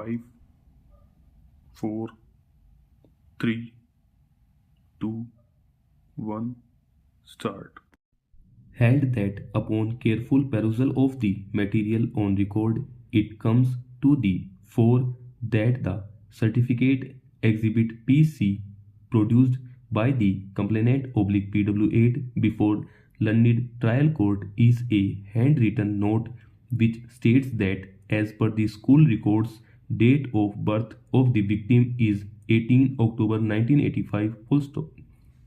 5, 4, 3, 2, 1, start. Held that upon careful perusal of the material on record, it comes to the fore that the certificate exhibit PC produced by the complainant /PW8 before learned trial court is a handwritten note which states that as per the school records, date of birth of the victim is 18 October 1985 full stop.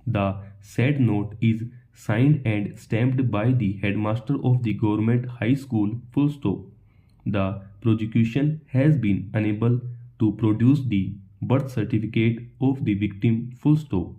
The said note is signed and stamped by the headmaster of the government high school full stop. The prosecution has been unable to produce the birth certificate of the victim full stop.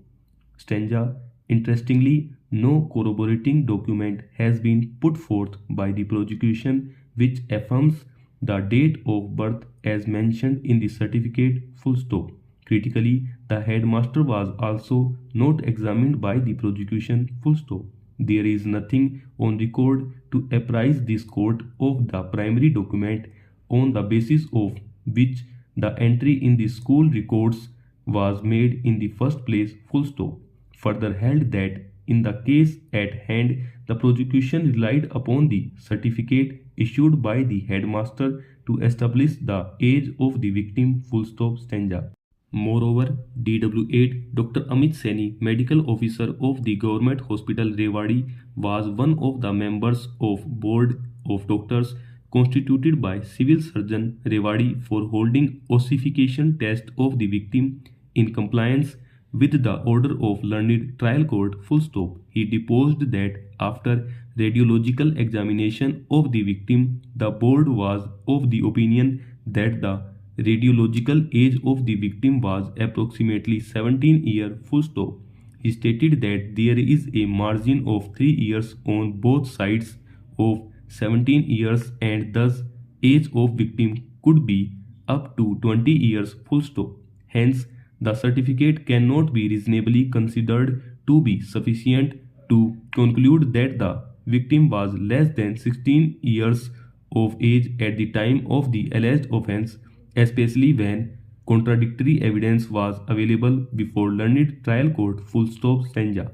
Stanza. Interestingly, no corroborating document has been put forth by the prosecution which affirms the date of birth as mentioned in the certificate full stop. Critically, the headmaster was also not examined by the prosecution full stop. There is nothing on record to apprise this court of the primary document on the basis of which the entry in the school records was made in the first place full stop. Further held that in the case at hand the prosecution relied upon the certificate issued by the headmaster to establish the age of the victim full stop. Stanza. Moreover, DW8 Dr. Amit Saini, medical officer of the government hospital Rewari, was one of the members of board of doctors constituted by civil surgeon Rewari for holding ossification test of the victim in compliance with the order of learned trial court full stop. He deposed that after radiological examination of the victim, the board was of the opinion that the radiological age of the victim was approximately 17 years full stop. He stated that there is a margin of 3 years on both sides of 17 years and thus age of victim could be up to 20 years full stop. Hence, the certificate cannot be reasonably considered to be sufficient to conclude that the victim was less than 16 years of age at the time of the alleged offense, especially when contradictory evidence was available before learned trial court full stop. Stanza.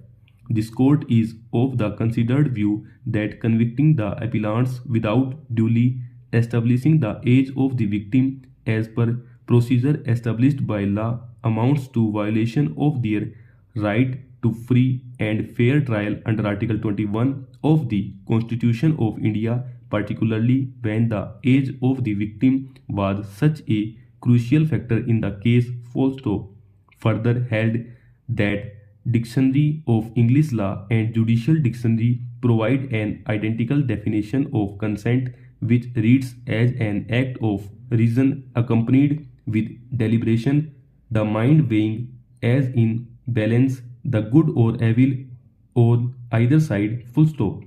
This court is of the considered view that convicting the appellants without duly establishing the age of the victim as per procedure established by law amounts to violation of their right to free and fair trial under Article 21 of the Constitution of India, particularly when the age of the victim was such a crucial factor in the case. Full stop. Further held that Dictionary of English Law and Judicial Dictionary provide an identical definition of consent which reads as an act of reason accompanied with deliberation, the mind weighing as in balance the good or evil on either side. Full stop.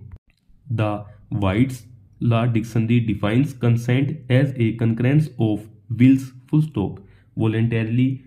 The White's Law Dictionary defines consent as a concurrence of wills. Full stop. Voluntarily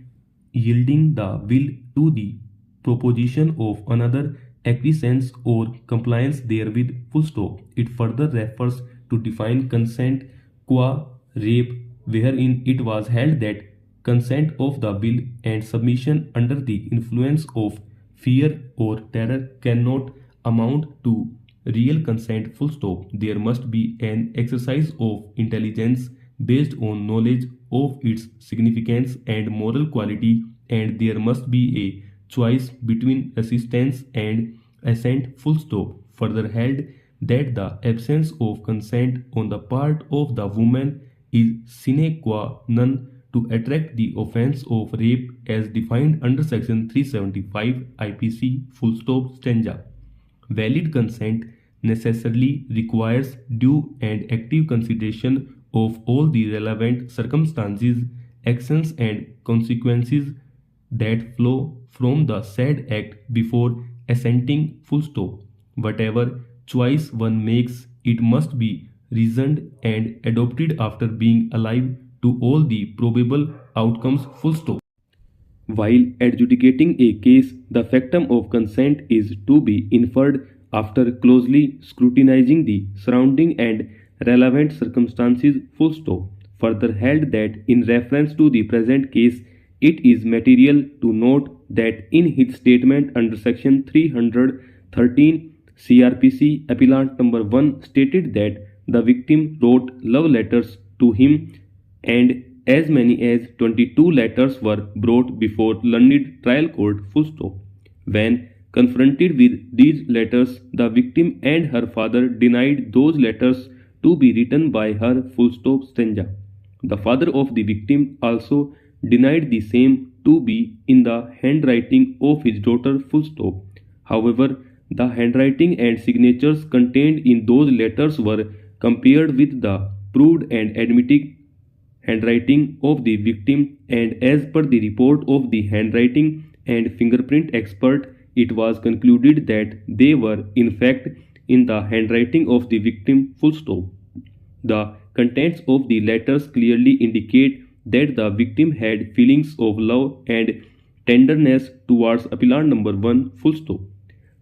yielding the will to the proposition of another, acquiescence or compliance therewith. Full stop. It further refers to define consent qua rape, wherein it was held that consent of the will and submission under the influence of fear or terror cannot amount to real consent. Full stop. There must be an exercise of intelligence based on knowledge of its significance and moral quality, and there must be a choice between resistance and assent. Full stop. Further held that the absence of consent on the part of the woman is sine qua non to attract the offense of rape as defined under section 375 IPC. Full stop. Stanza. Valid consent necessarily requires due and active consideration of all the relevant circumstances, actions and consequences that flow from the said act before assenting. Full stop. Whatever choice one makes, it must be reasoned and adopted after being alive to all the probable outcomes. Full stop. While adjudicating a case, the factum of consent is to be inferred after closely scrutinizing the surrounding and relevant circumstances. Full stop. further held that in reference to the present case, it is material to note that in his statement under section 313 CRPC, appellant number 1 stated that the victim wrote love letters to him and as many as 22 letters were brought before learned trial court full stop. When confronted with these letters, the victim and her father denied those letters to be written by her full stop stanza. The father of the victim also denied the same to be in the handwriting of his daughter full stop. However, the handwriting and signatures contained in those letters were compared with the proved and admitted handwriting of the victim, and as per the report of the handwriting and fingerprint expert, it was concluded that they were in fact in the handwriting of the victim full stop. The contents of the letters clearly indicate that the victim had feelings of love and tenderness towards appellant number 1 full stop.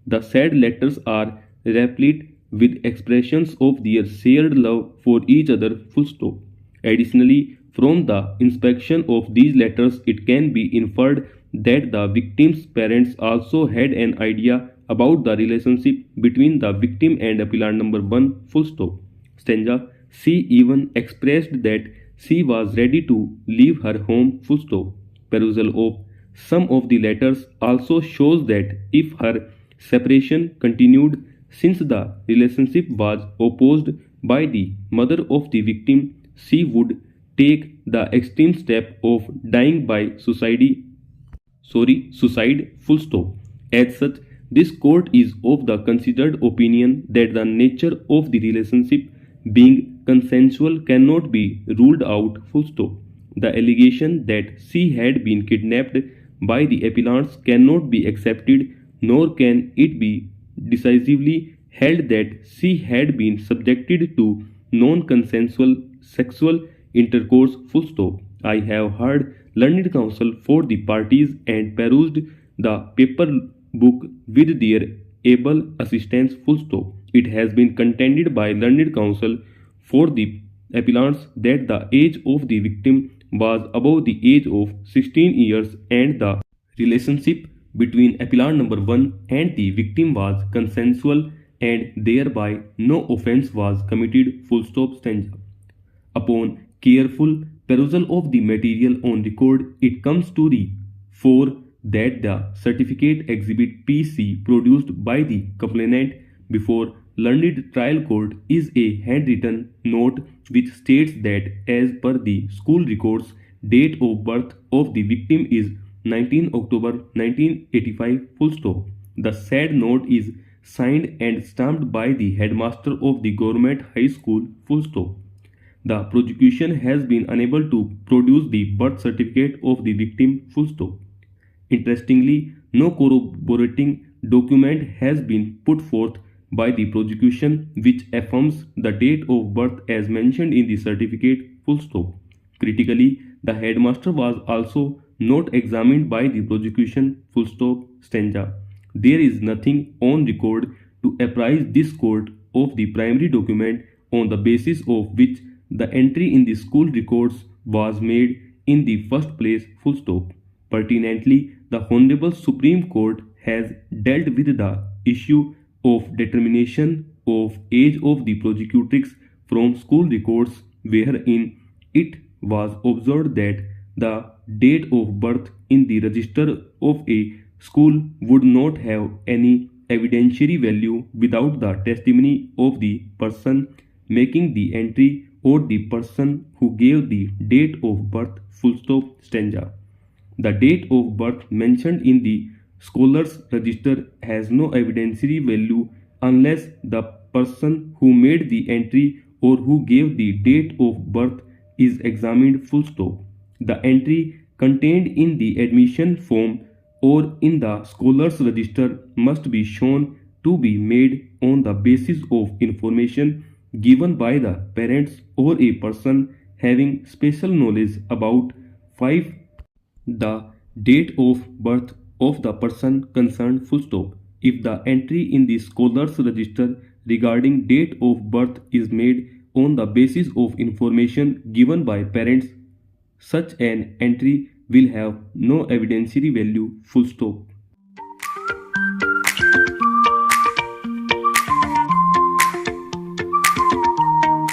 The said letters are replete with expressions of their shared love for each other full stop. Additionally, from the inspection of these letters, it can be inferred that the victim's parents also had an idea about the relationship between the victim and appellant number 1 full stop. Stanza. She even expressed that she was ready to leave her home full stop. Perusal of some of the letters also shows that if her separation continued since the relationship was opposed by the mother of the victim, she would take the extreme step of dying by suicide full stop. As such, this court is of the considered opinion that the nature of the relationship being consensual cannot be ruled out full stop. The allegation that she had been kidnapped by the appellants cannot be accepted, nor can it be decisively held that she had been subjected to non-consensual sexual intercourse full stop. I have heard learned counsel for the parties and perused the paper book with their able assistance full stop. It has been contended by learned counsel for the appellants that the age of the victim was above the age of 16 years and the relationship between appellant number 1 and the victim was consensual and thereby no offense was committed full stop stanza. Upon careful perusal of the material on record, it comes to the fore that the certificate exhibit PC produced by the complainant before learned trial court is a handwritten note which states that as per the school records, date of birth of the victim is 19 October 1985 full stop. The said note is signed and stamped by the headmaster of the government high school full stop. The prosecution has been unable to produce the birth certificate of the victim full stop. Interestingly, no corroborating document has been put forth by the prosecution which affirms the date of birth as mentioned in the certificate full stop. Critically, the headmaster was also not examined by the prosecution full stop stanza. There is nothing on record to apprise this court of the primary document on the basis of which the entry in the school records was made in the first place full stop. Pertinently, the Honorable Supreme Court has dealt with the issue of determination of age of the prosecutrix from school records wherein it was observed that the date of birth in the register of a school would not have any evidentiary value without the testimony of the person making the entry or the person who gave the date of birth full stop stanza. The date of birth mentioned in the scholar's register has no evidentiary value unless the person who made the entry or who gave the date of birth is examined full stop. The entry contained in the admission form or in the scholar's register must be shown to be made on the basis of information given by the parents or a person having special knowledge about 5. The date of birth of the person concerned full stop. If the entry in the scholar's register regarding date of birth is made on the basis of information given by parents, such an entry will have no evidentiary value, full stop.